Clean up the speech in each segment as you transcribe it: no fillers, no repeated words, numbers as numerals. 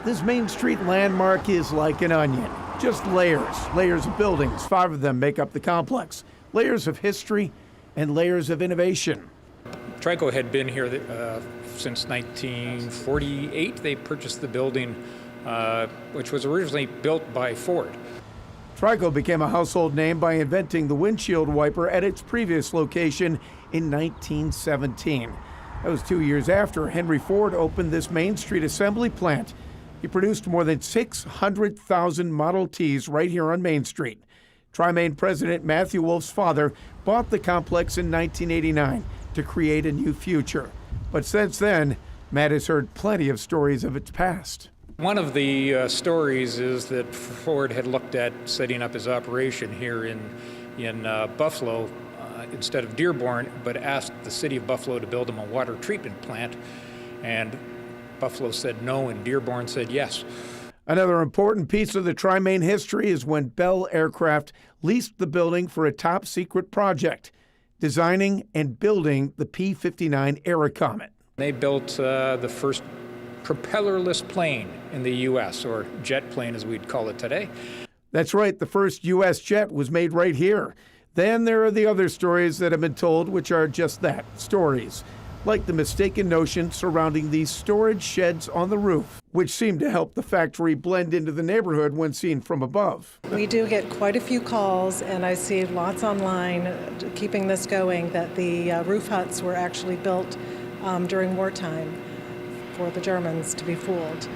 This Main Street landmark is like an onion, just layers of buildings. 5 of them make up the complex, layers of history and layers of innovation. Trico had been here since 1948. They purchased the building, which was originally built by Ford. Trico became a household name by inventing the windshield wiper at its previous location in 1917. That was 2 years after Henry Ford opened this Main Street assembly plant. He produced more than 600,000 Model Ts right here on Main Street. Tri-Main President Matthew Wolf's father bought the complex in 1989 to create a new future. But since then, Matt has heard plenty of stories of its past. One of the stories is that Ford had looked at setting up his operation here in Buffalo instead of Dearborn, but asked the city of Buffalo to build him a water treatment plant. And Buffalo said no, and Dearborn said yes. Another important piece of the Tri-Main history is when Bell Aircraft leased the building for a top-secret project, designing and building the P-59 Aerocomet. They built the first propellerless plane in the U.S., or jet plane as we'd call it today. That's right, the first U.S. jet was made right here. Then there are the other stories that have been told, which are just that, stories, like the mistaken notion surrounding these storage sheds on the roof, which seem to help the factory blend into the neighborhood when seen from above. We do get quite a few calls, and I see lots online keeping this going, that the roof huts were actually built during wartime for the Germans to be fooled.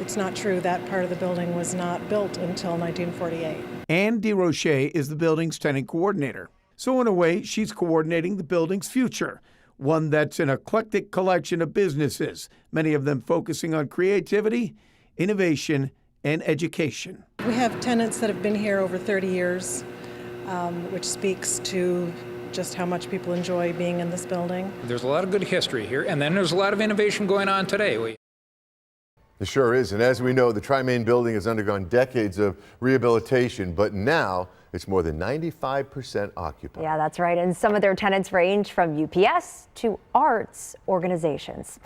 It's not true. That part of the building was not built until 1948. Anne DeRoche is the building's tenant coordinator. So in a way, she's coordinating the building's future, one that's an eclectic collection of businesses, many of them focusing on creativity, innovation, and education. We have tenants that have been here over 30 years, which speaks to just how much people enjoy being in this building. There's a lot of good history here, and then there's a lot of innovation going on today. It sure is, and as we know, the Tri-Main building has undergone decades of rehabilitation, but now it's more than 95% occupied. Yeah, that's right, and some of their tenants range from UPS to arts organizations.